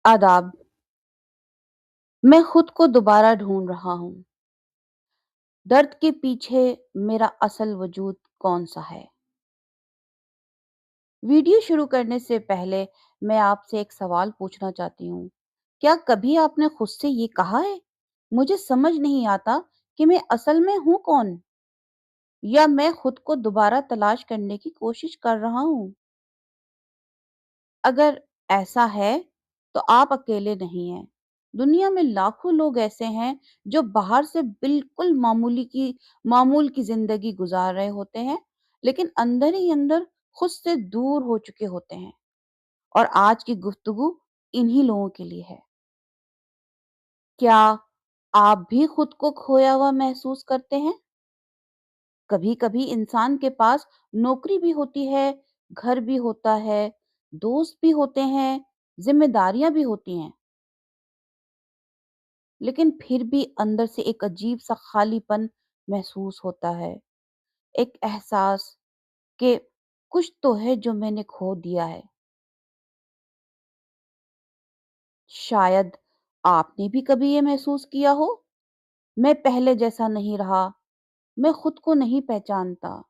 आदाब। मैं खुद को दोबारा ढूंढ रहा हूँ। दर्द के पीछे मेरा असल वजूद कौन सा है? वीडियो शुरू करने से पहले मैं आपसे एक सवाल पूछना चाहती हूँ। क्या कभी आपने खुद से ये कहा है, मुझे समझ नहीं आता कि मैं असल में हूँ कौन? या मैं खुद को दोबारा तलाश करने की कोशिश कर रहा हूँ? अगर ऐसा है, तो आप अकेले नहीं हैं। दुनिया में लाखों लोग ऐसे हैं जो बाहर से बिल्कुल मामूल की ज़िंदगी गुज़ार रहे होते हैं, लेकिन अंदर ही अंदर खुद से दूर हो चुके होते हैं। और आज की गुफ्तगू इन्हीं लोगों के लिए है। क्या आप भी खुद को खोया हुआ महसूस करते हैं? कभी-कभी इंसान के पास नौकरी भी होती है, घर भी होता है, दोस्त भी होते हैं, ज़िम्मेदारियाँ भी होती हैं, लेकिन फिर भी अंदर से एक अजीब-सा खालीपन महसूस होता है। एक एहसास कि कुछ तो है जो मैंने खो दिया है। शायद आपने भी कभी ये महसूस किया हो, मैं पहले जैसा नहीं रहा, मैं खुद को नहीं पहचानता,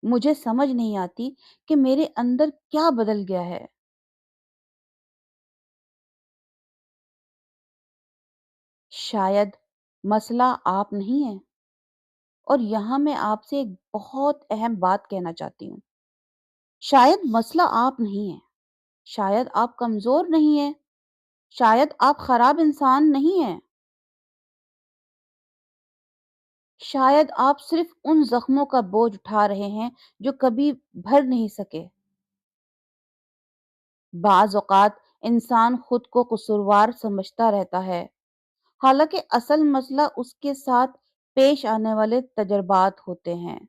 मुझे समझ नहीं आती कि मेरे अंदर क्या बदल गया है। शायद मसला आप नहीं है। और यहाँ मैं आपसे एक बहुत अहम बात कहना चाहती हूँ। शायद मसला आप नहीं है, शायद आप कमज़ोर नहीं हैं, शायद आप खराब इंसान नहीं हैं, शायद आप सिर्फ़ उन ज़ख्मों का बोझ उठा रहे हैं जो कभी भर नहीं सके। बाज़ औक़ात इंसान खुद को कसूरवार समझता रहता है, हालाँकि असल मसला उसके साथ पेश आने वाले तजुर्बात होते हैं।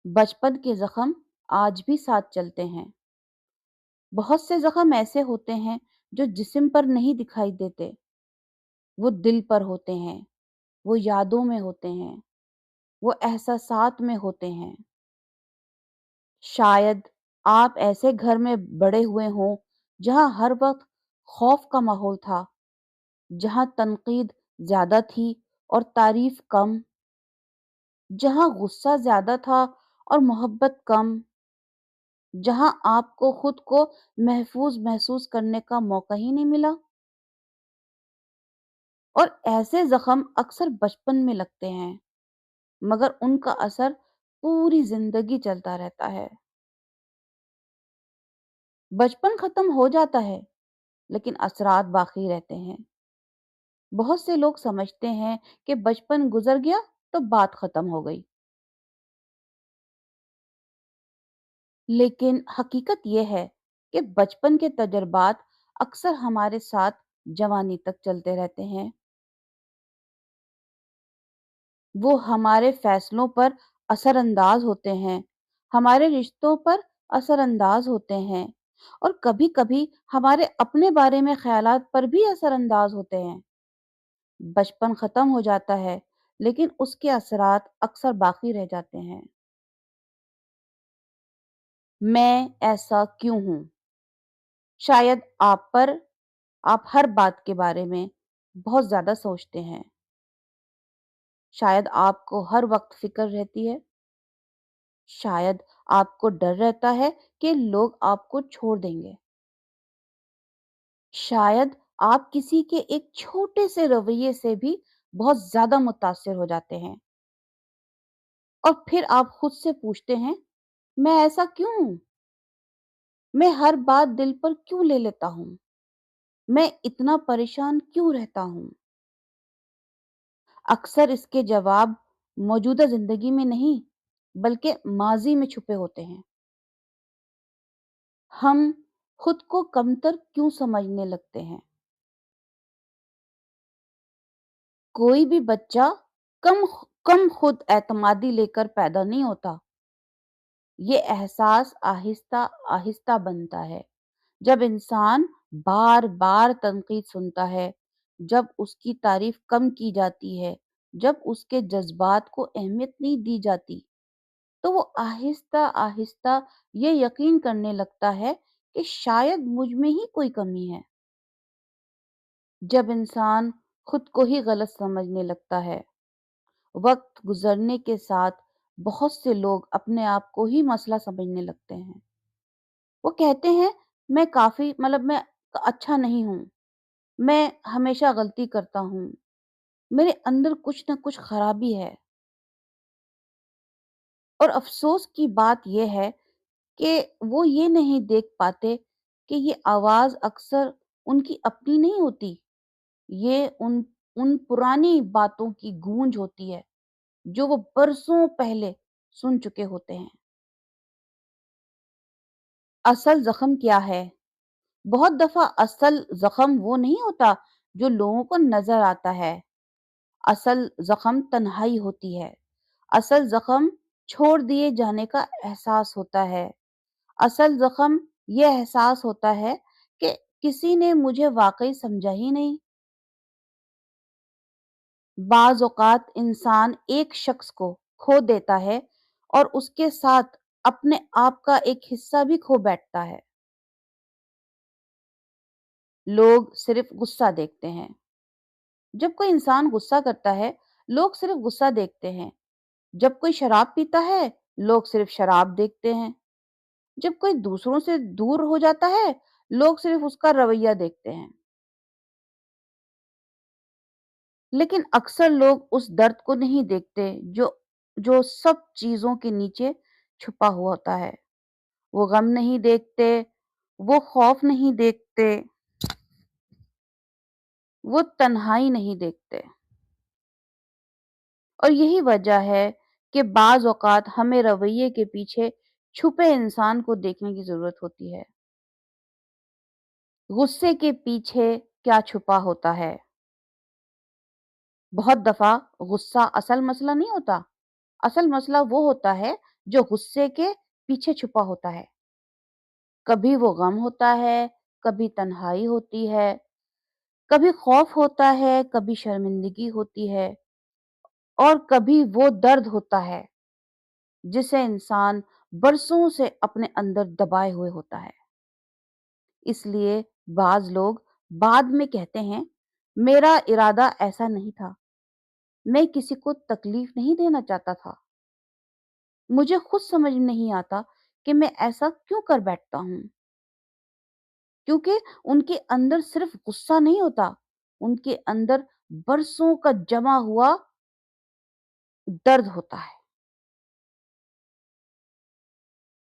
बचपन के ज़ख्म आज भी साथ चलते हैं। बहुत से ज़ख्म ऐसे होते हैं जो जिस्म पर नहीं दिखाई देते, वो दिल पर होते हैं, वो यादों में होते हैं, वो एहसासात में होते हैं। शायद आप ऐसे घर में बड़े हुए हों जहाँ हर वक़्त खौफ का माहौल था, जहाँ तनकीद ज़्यादा थी और तारीफ़ कम, जहाँ गुस्सा ज़्यादा था और मोहब्बत कम, जहाँ आपको खुद को महफूज़ महसूस करने का मौका ही नहीं मिला। और ऐसे ज़ख्म अक्सर बचपन में लगते हैं, मगर उनका असर पूरी ज़िंदगी चलता रहता है। बचपन खत्म हो जाता है, लेकिन असरात बाकी रहते हैं। बहुत से लोग समझते हैं कि बचपन गुजर गया तो बात खत्म हो गई, लेकिन हकीकत यह है कि बचपन के तजुर्बात अक्सर हमारे साथ जवानी तक चलते रहते हैं। वो हमारे फैसलों पर असरअंदाज होते हैं, हमारे रिश्तों पर असरअंदाज होते हैं और कभी-कभी हमारे अपने बारे में ख़यालात पर भी असरअंदाज होते हैं। बचपन ख़त्म हो जाता है, लेकिन उसके असरात अक्सर बाकी रह जाते हैं। मैं ऐसा क्यों हूँ? शायद आप हर बात के बारे में बहुत ज़्यादा सोचते हैं। शायद आपको हर वक़्त फ़िक्र रहती है। शायद आपको डर रहता है कि लोग आपको छोड़ देंगे। शायद आप किसी के एक छोटे से रवैये से भी बहुत ज़्यादा मुतासिर हो जाते हैं और फिर आप खुद से पूछते हैं, मैं ऐसा क्यों हूँ? मैं हर बात दिल पर क्यों ले लेता हूँ? मैं इतना परेशान क्यों रहता हूँ? अक्सर इसके जवाब मौजूदा ज़िंदगी में नहीं, बल्कि माज़ी में छुपे होते हैं। हम खुद को कमतर क्यों समझने लगते हैं? कोई भी बच्चा कम कम खुद एतमादी लेकर पैदा नहीं होता। ये एहसास आहिस्ता-आहिस्ता बनता है। जब इंसान बार-बार तनकीद सुनता है, जब उसकी तारीफ कम की जाती है, जब उसके जज़्बात को अहमियत नहीं दी जाती, तो वो आहिस्ता-आहिस्ता ये यकीन करने लगता है कि शायद मुझ में ही कोई कमी है। जब इंसान खुद को ही गलत समझने लगता है, वक्त गुजरने के साथ बहुत से लोग अपने आप को ही मसला समझने लगते हैं। वो कहते हैं, मैं काफ़ी मतलब मैं अच्छा नहीं हूँ, मैं हमेशा गलती करता हूँ, मेरे अंदर कुछ न कुछ खराबी है। और अफ़सोस की बात ये है कि वो ये नहीं देख पाते कि ये आवाज़ अक्सर उनकी अपनी नहीं होती, ये उन पुरानी बातों की गूंज होती है, जो वो बरसों पहले सुन चुके होते हैं। असल ज़ख्म क्या है? बहुत दफ़ा असल ज़ख्म वो नहीं होता जो लोगों को नज़र आता है। असल ज़ख्म तन्हाई होती है। असल ज़ख्म छोड़ दिए जाने का एहसास होता है। असल ज़ख्म ये एहसास होता है कि किसी ने मुझे वाक़ई समझा ही नहीं। बाज़ औक़ात इंसान एक शख़्स को खो देता है और उसके साथ अपने आप का एक हिस्सा भी खो बैठता है। लोग सिर्फ़ गुस्सा देखते हैं। जब कोई इंसान गुस्सा करता है, लोग सिर्फ़ गुस्सा देखते हैं। जब कोई शराब पीता है, लोग सिर्फ़ शराब देखते हैं। जब कोई दूसरों से दूर हो जाता है, लोग सिर्फ़ उसका रवैया देखते हैं। लेकिन अक्सर लोग उस दर्द को नहीं देखते जो जो सब चीज़ों के नीचे छुपा हुआ होता है। वो गम नहीं देखते, वो खौफ नहीं देखते, वो तन्हाई नहीं देखते। और यही वजह है कि बाज़ औक़ात हमें रवैये के पीछे छुपे इंसान को देखने की ज़रूरत होती है। गुस्से के पीछे क्या छुपा होता है? बहुत दफ़ा गुस्सा असल मसला नहीं होता। असल मसला वो होता है जो गुस्से के पीछे छुपा होता है। कभी वो गम होता है, कभी तन्हाई होती है, कभी खौफ होता है, कभी शर्मिंदगी होती है और कभी वो दर्द होता है जिसे इंसान बरसों से अपने अंदर दबाए हुए होता है। इसलिए बाज़ लोग बाद में कहते हैं, मेरा इरादा ऐसा नहीं था, मैं किसी को तकलीफ नहीं देना चाहता था। मुझे खुद समझ में नहीं आता कि मैं ऐसा क्यों कर बैठता हूँ। क्योंकि उनके अंदर सिर्फ गुस्सा नहीं होता, उनके अंदर बरसों का जमा हुआ दर्द होता है।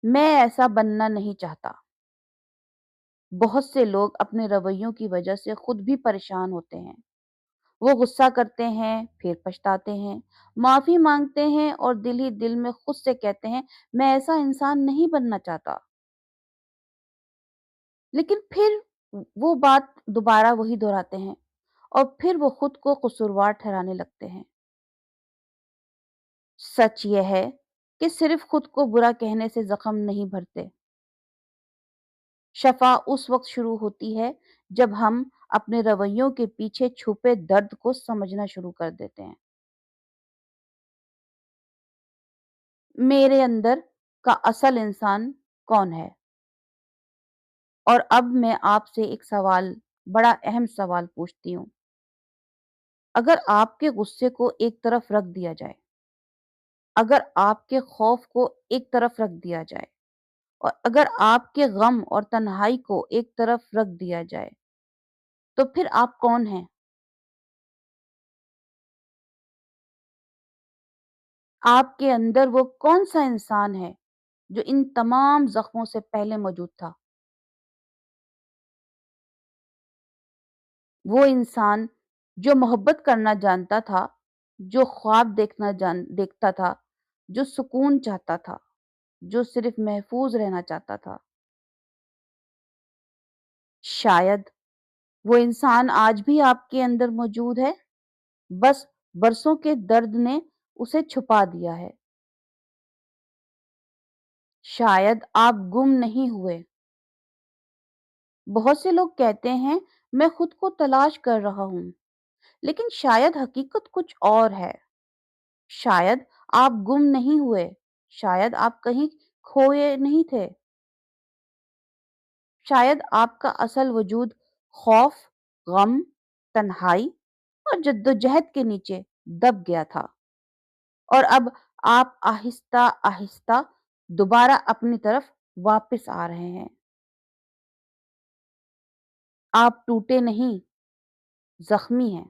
मैं ऐसा बनना नहीं चाहता। बहुत से लोग अपने रवैयों की वजह से खुद भी परेशान होते हैं। वो गुस्सा करते हैं, फिर पछताते हैं, माफ़ी माँगते हैं और दिल ही दिल में खुद से कहते हैं, मैं ऐसा इंसान नहीं बनना चाहता। लेकिन फिर वो बात दोबारा वही दोहराते हैं और फिर वो खुद को कसूरवार ठहराने लगते हैं। सच ये है कि सिर्फ खुद को बुरा कहने से ज़ख्म नहीं भरते। शफ़ा उस वक़्त शुरू होती है जब हम अपने रवैयों के पीछे छुपे दर्द को समझना शुरू कर देते हैं। मेरे अंदर का असल इंसान कौन है? और अब मैं आपसे एक सवाल, बड़ा अहम सवाल पूछती हूँ। अगर आपके गुस्से को एक तरफ रख दिया जाए, अगर आपके खौफ को एक तरफ रख दिया जाए और अगर आपके गम और तन्हाई को एक तरफ रख दिया जाए, तो फिर आप कौन हैं? आपके अंदर वो कौन-सा इंसान है जो इन तमाम ज़ख्मों से पहले मौजूद था? वो इंसान जो मोहब्बत करना जानता था, जो ख्वाब देखता था, जो सुकून चाहता था, जो सिर्फ़ महफ़ूज़ रहना चाहता था। शायद वो इंसान आज भी आपके अंदर मौजूद है, बस बरसों के दर्द ने उसे छुपा दिया है। शायद आप गुम नहीं हुए। बहुत से लोग कहते हैं, मैं खुद को तलाश कर रहा हूँ, लेकिन शायद हकीकत कुछ और है। शायद आप गुम नहीं हुए, शायद आप कहीं खोए नहीं थे। शायद आपका असल वजूद खौफ, गम, तन्हाई और जद्दोजहद के नीचे दब गया था, और अब आप आहिस्ता आहिस्ता दोबारा अपनी तरफ वापस आ रहे हैं। आप टूटे नहीं, जख्मी हैं।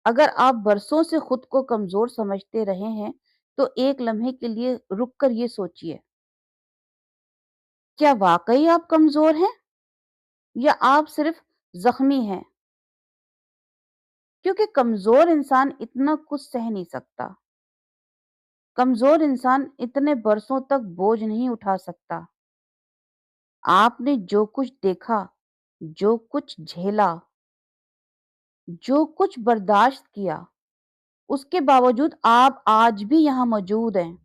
अगर आप बरसों से खुद को कमजोर समझते रहे हैं, तो एक लम्हे के लिए रुक कर ये सोचिए, क्या वाकई आप कमजोर हैं या आप सिर्फ जख्मी हैं? क्योंकि कमजोर इंसान इतना कुछ सह नहीं सकता। कमजोर इंसान इतने बरसों तक बोझ नहीं उठा सकता। आपने जो कुछ देखा, जो कुछ झेला, जो कुछ बर्दाश्त किया, उसके बावजूद आप आज भी यहाँ मौजूद हैं।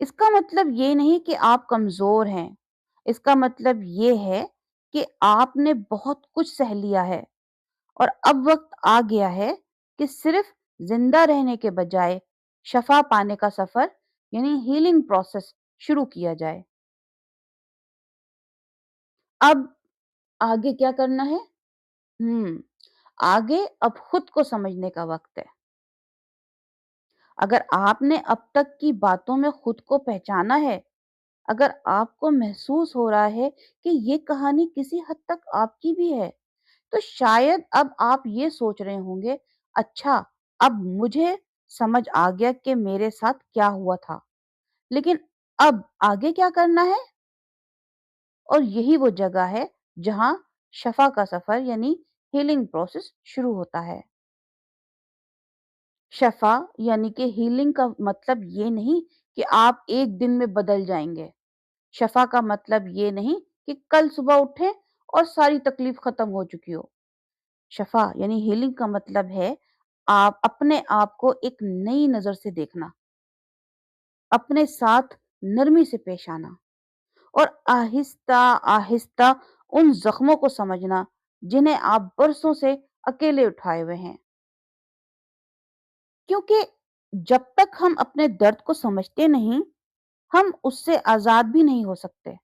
इसका मतलब ये नहीं कि आप कमजोर हैं। इसका मतलब ये है कि आपने बहुत कुछ सह लिया है, और अब वक्त आ गया है कि सिर्फ जिंदा रहने के बजाय शफा पाने का सफर, यानी हीलिंग प्रोसेस शुरू किया जाए। अब आगे क्या करना है? हम्म आगे अब खुद को समझने का वक्त है। अगर आपने अब तक की बातों में खुद को पहचाना है, अगर आपको महसूस हो रहा है कि ये कहानी किसी हद तक आपकी भी है, तो शायद अब आप ये सोच रहे होंगे, अच्छा, अब मुझे समझ आ गया कि मेरे साथ क्या हुआ था, लेकिन अब आगे क्या करना है? और यही वो जगह है जहां शफा का सफर, यानी हीलिंग प्रोसेस शुरू होता है। शफा यानी कि हीलिंग का मतलब ये नहीं कि आप एक दिन में बदल जाएंगे। शफा का मतलब ये नहीं कि कल सुबह उठें और सारी तकलीफ खत्म हो चुकी हो। शफा यानी हीलिंग का मतलब है आप अपने आप को एक नई नजर से देखना, अपने साथ नरमी से पेश आना, और आहिस्ता आहिस्ता उन जख्मों को समझना जिन्हें आप बरसों से अकेले उठाए हुए हैं। क्योंकि जब तक हम अपने दर्द को समझते नहीं, हम उससे आजाद भी नहीं हो सकते।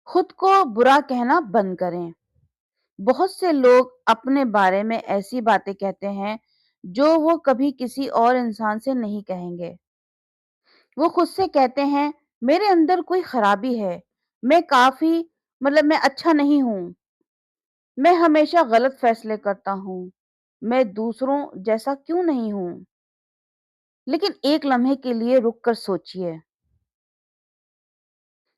खुद को बुरा कहना बंद करें। बहुत से लोग अपने बारे में ऐसी बातें कहते हैं जो वो कभी किसी और इंसान से नहीं कहेंगे। वो खुद से कहते हैं, मेरे अंदर कोई खराबी है, मैं काफी मैं अच्छा नहीं हूं, मैं हमेशा गलत फैसले करता हूं, मैं दूसरों जैसा क्यों नहीं हूं। लेकिन एक लम्हे के लिए रुक कर सोचिए,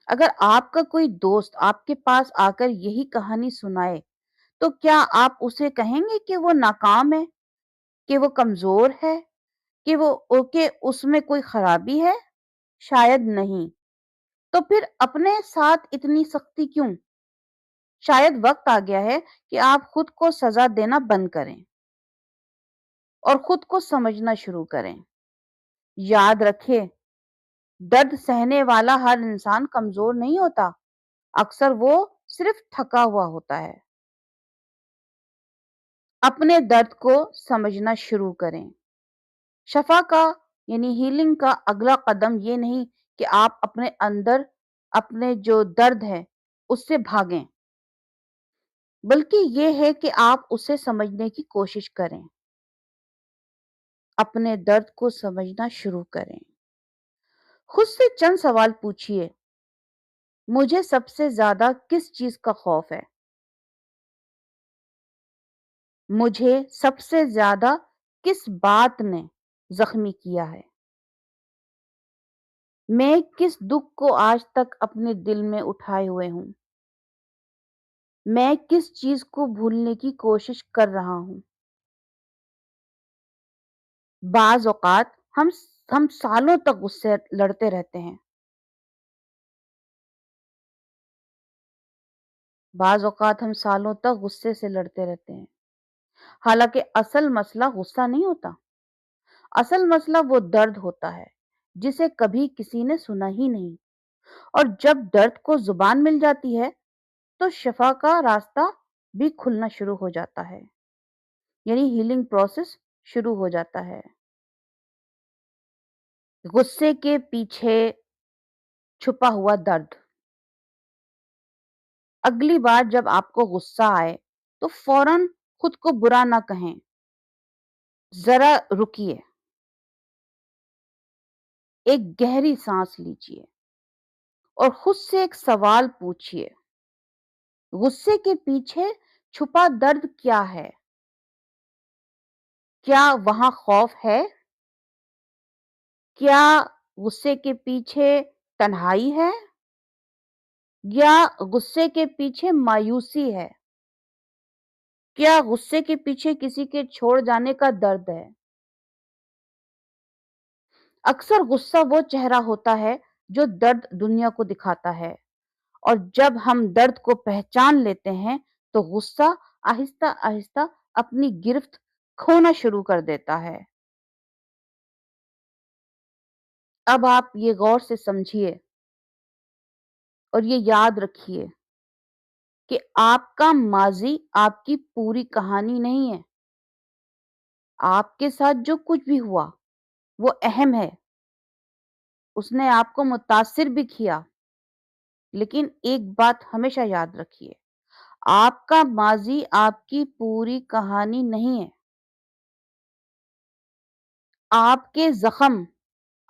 अगर आपका कोई दोस्त आपके पास आकर यही कहानी सुनाए, तो क्या आप उसे कहेंगे कि वो नाकाम है, कि वो कमजोर है, कि उसमें कोई खराबी है? शायद नहीं। तो फिर अपने साथ इतनी सख्ती क्यों? शायद वक्त आ गया है कि आप खुद को सजा देना बंद करें और खुद को समझना शुरू करें। याद रखें, दर्द सहने वाला हर इंसान कमजोर नहीं होता। अक्सर वो सिर्फ थका हुआ होता है। अपने दर्द को समझना शुरू करें। शफा का यानी हीलिंग का अगला कदम ये नहीं कि आप अपने अंदर अपने जो दर्द है उससे भागें, बल्कि ये है कि आप उसे समझने की कोशिश करें। अपने दर्द को समझना शुरू करें। खुद से चंद सवाल पूछिए, मुझे सबसे ज्यादा किस चीज का खौफ है? मुझे सबसे ज्यादा किस बात ने जख्मी किया है? मैं किस दुख को आज तक अपने दिल में उठाए हुए हूं? मैं किस चीज को भूलने की कोशिश कर रहा हूं? बाज औकात हम सालों तक उससे लड़ते रहते हैं। बाज औकात हम सालों तक गुस्से से लड़ते रहते हैं। हालांकि असल मसला गुस्सा नहीं होता। असल मसला वो दर्द होता है जिसे कभी किसी ने सुना ही नहीं। और जब दर्द को जुबान मिल जाती है, तो शफा का रास्ता भी खुलना शुरू हो जाता है, यानी हीलिंग प्रोसेस शुरू हो जाता है। गुस्से के पीछे छुपा हुआ दर्द। अगली बार जब आपको गुस्सा आए, तो फौरन खुद को बुरा ना कहें। ज़रा रुकिए, एक गहरी सांस लीजिए और खुद से एक सवाल पूछिए, गुस्से के पीछे छुपा दर्द क्या है? क्या वहाँ खौफ है? क्या गुस्से के पीछे तन्हाई है? या गुस्से के पीछे मायूसी है? क्या गुस्से के पीछे किसी के छोड़ जाने का दर्द है? अक्सर गुस्सा वो चेहरा होता है जो दर्द दुनिया को दिखाता है, और जब हम दर्द को पहचान लेते हैं, तो गुस्सा आहिस्ता आहिस्ता अपनी गिरफ्त खोना शुरू कर देता है। अब आप ये गौर से समझिए और ये याद रखिए कि आपका माजी आपकी पूरी कहानी नहीं है। आपके साथ जो कुछ भी हुआ वो अहम है, उसने आपको मुतासिर भी किया, लेकिन एक बात हमेशा याद रखिए, आपका माजी आपकी पूरी कहानी नहीं है। आपके जख्म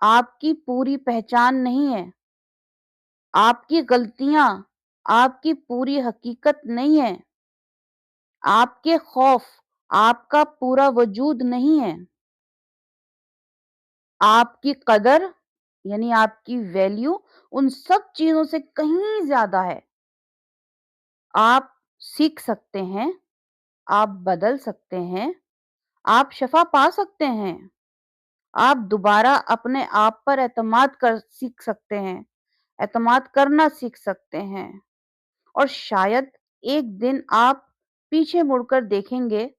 आपकी पूरी पहचान नहीं है। आपकी गलतियां आपकी पूरी हकीकत नहीं है। आपके खौफ आपका पूरा वजूद नहीं है। आपकी कदर यानी आपकी वैल्यू उन सब चीजों से कहीं ज्यादा है। आप सीख सकते हैं, आप बदल सकते हैं, आप शफा पा सकते हैं, आप दोबारा अपने आप पर एतमाद कर सीख सकते हैं, एतमाद करना सीख सकते हैं, और शायद एक दिन आप पीछे मुड़कर देखेंगे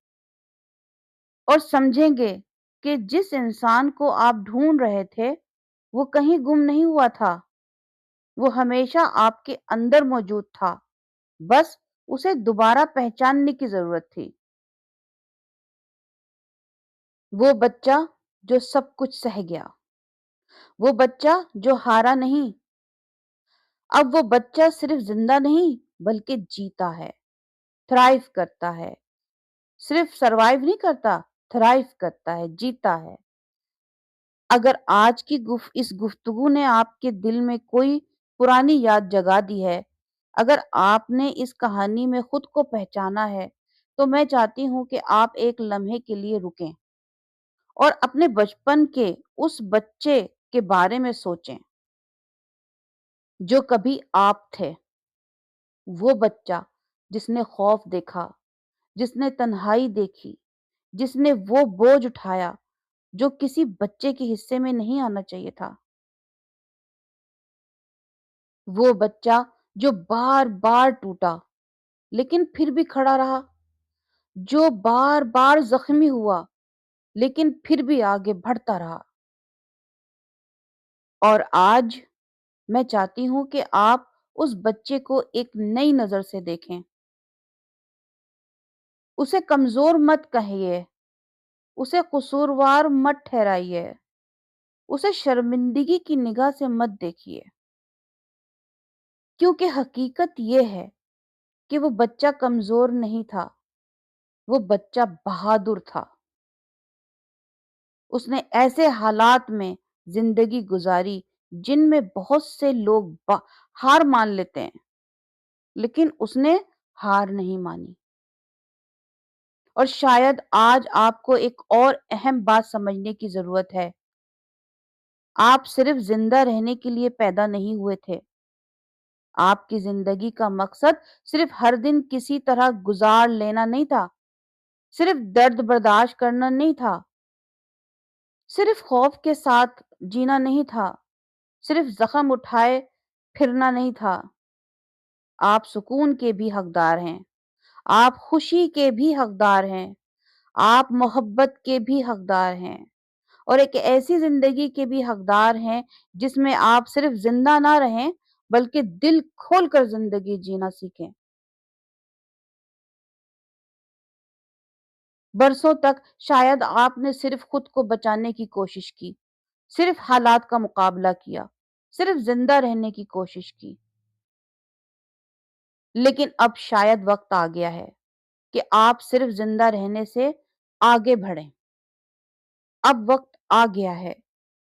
और समझेंगे कि जिस इंसान को आप ढूंढ रहे थे, वो कहीं गुम नहीं हुआ था। वो हमेशा आपके अंदर मौजूद था, बस उसे दोबारा पहचानने की जरूरत थी। वो बच्चा जो सब कुछ सह गया, वो बच्चा जो हारा नहीं, अब वो बच्चा सिर्फ जिंदा नहीं बल्कि जीता है, थ्राइव करता है। सिर्फ सरवाइव नहीं करता, थ्राइव करता है, जीता है। अगर आज की इस गुफ्तगू ने आपके दिल में कोई पुरानी याद जगा दी है, अगर आपने इस कहानी में खुद को पहचाना है, तो मैं चाहती हूँ कि आप एक लम्हे के लिए रुकें और अपने बचपन के उस बच्चे के बारे में सोचें जो कभी आप थे। वो बच्चा जिसने खौफ देखा, जिसने तन्हाई देखी, जिसने वो बोझ उठाया जो किसी बच्चे के हिस्से में नहीं आना चाहिए था। वो बच्चा जो बार बार टूटा लेकिन फिर भी खड़ा रहा, जो बार बार जख्मी हुआ लेकिन फिर भी आगे बढ़ता रहा। और आज मैं चाहती हूं कि आप उस बच्चे को एक नई नजर से देखें। उसे कमजोर मत कहिए, उसे कसूरवार मत ठहराइए, उसे शर्मिंदगी की निगाह से मत देखिए, क्योंकि हकीकत यह है कि वो बच्चा कमजोर नहीं था, वो बच्चा बहादुर था। उसने ऐसे हालात में जिंदगी गुजारी जिनमें बहुत से लोग हार मान लेते हैं, लेकिन उसने हार नहीं मानी। और शायद आज आपको एक और अहम बात समझने की जरूरत है। आप सिर्फ जिंदा रहने के लिए पैदा नहीं हुए थे। आपकी जिंदगी का मकसद सिर्फ हर दिन किसी तरह गुजार लेना नहीं था, सिर्फ दर्द बर्दाश्त करना नहीं था, सिर्फ खौफ के साथ जीना नहीं था, सिर्फ जख्म उठाए फिरना नहीं था। आप सुकून के भी हकदार हैं, आप खुशी के भी हकदार हैं, आप मोहब्बत के भी हकदार हैं, और एक ऐसी जिंदगी के भी हकदार हैं जिसमें आप सिर्फ जिंदा ना रहें बल्कि दिल खोलकर जिंदगी जीना सीखें। बरसों तक शायद आपने सिर्फ खुद को बचाने की कोशिश की, صرف حالات کا مقابلہ کیا، صرف زندہ رہنے کی کوشش کی۔ لیکن اب شاید وقت آ گیا ہے کہ آپ صرف زندہ رہنے سے آگے بڑھیں۔ اب وقت آ گیا ہے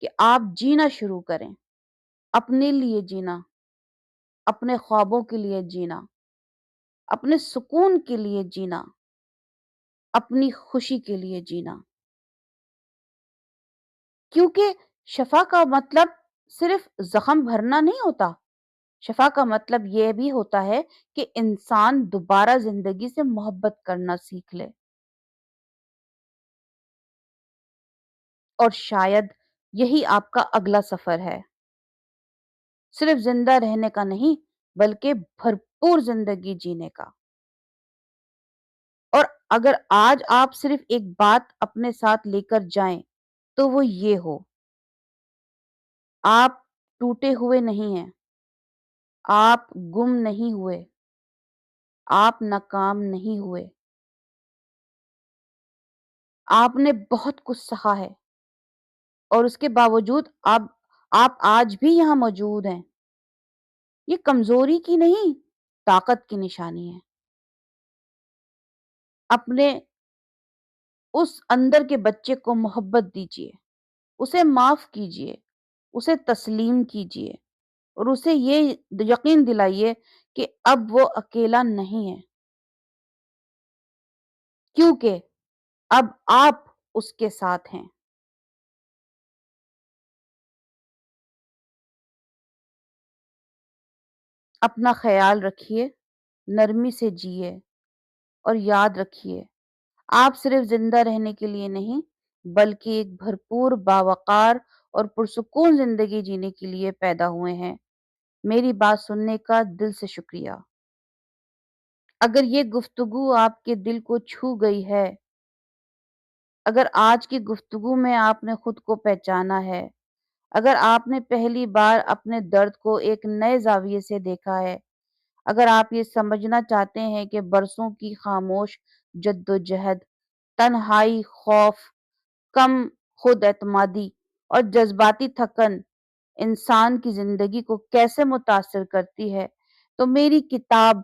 کہ آپ جینا شروع کریں، اپنے لیے جینا، اپنے خوابوں کے لیے جینا، اپنے سکون کے لیے جینا، اپنی خوشی کے لیے جینا۔ کیونکہ شفا کا مطلب صرف زخم بھرنا نہیں ہوتا، شفا کا مطلب یہ بھی ہوتا ہے کہ انسان دوبارہ زندگی سے محبت کرنا سیکھ لے۔ اور شاید یہی آپ کا اگلا سفر ہے، صرف زندہ رہنے کا نہیں بلکہ بھرپور زندگی جینے کا۔ اور اگر آج آپ صرف ایک بات اپنے ساتھ لے کر جائیں تو وہ یہ ہو، آپ ٹوٹے ہوئے نہیں ہیں، آپ گم نہیں ہوئے، آپ ناکام نہیں ہوئے، آپ نے بہت کچھ سہا ہے اور اس کے باوجود آپ آج بھی یہاں موجود ہیں۔ یہ کمزوری کی نہیں، طاقت کی نشانی ہے۔ اپنے اس اندر کے بچے کو محبت دیجیے، اسے معاف کیجیے، اسے تسلیم کیجیے اور اسے یہ یقین دلائیے کہ اب وہ اکیلا نہیں ہے، کیونکہ اب آپ اس کے ساتھ ہیں۔ اپنا خیال رکھیے، نرمی سے جیے اور یاد رکھیے، آپ صرف زندہ رہنے کے لیے نہیں بلکہ ایک بھرپور، باوقار اور پرسکون زندگی جینے کے لیے پیدا ہوئے ہیں۔ میری بات سننے کا دل سے شکریہ۔ اگر یہ گفتگو آپ کے دل کو چھو گئی ہے، اگر آج کی گفتگو میں آپ نے خود کو پہچانا ہے، اگر آپ نے پہلی بار اپنے درد کو ایک نئے زاویے سے دیکھا ہے، اگر آپ یہ سمجھنا چاہتے ہیں کہ برسوں کی خاموش جدوجہد، تنہائی، خوف، کم خود اعتمادی اور جذباتی تھکن انسان کی زندگی کو کیسے متاثر کرتی ہے، تو میری کتاب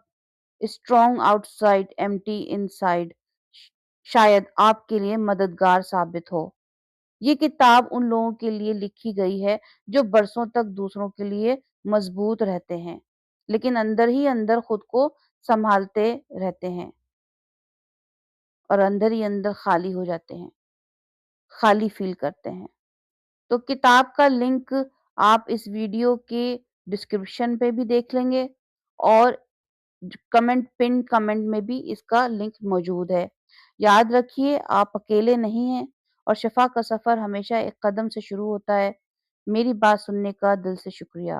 اسٹرانگ آؤٹ سائڈ ایمٹی ان سائڈ شاید آپ کے لیے مددگار ثابت ہو۔ یہ کتاب ان لوگوں کے لیے لکھی گئی ہے جو برسوں تک دوسروں کے لیے مضبوط رہتے ہیں لیکن اندر ہی اندر خود کو سنبھالتے رہتے ہیں اور اندر ہی اندر خالی ہو جاتے ہیں، خالی فیل کرتے ہیں۔ تو کتاب کا لنک آپ اس ویڈیو کے ڈسکرپشن پہ بھی دیکھ لیں گے اور پن کمنٹ میں بھی اس کا لنک موجود ہے۔ یاد رکھیے آپ اکیلے نہیں ہیں اور شفا کا سفر ہمیشہ ایک قدم سے شروع ہوتا ہے۔ میری بات سننے کا دل سے شکریہ۔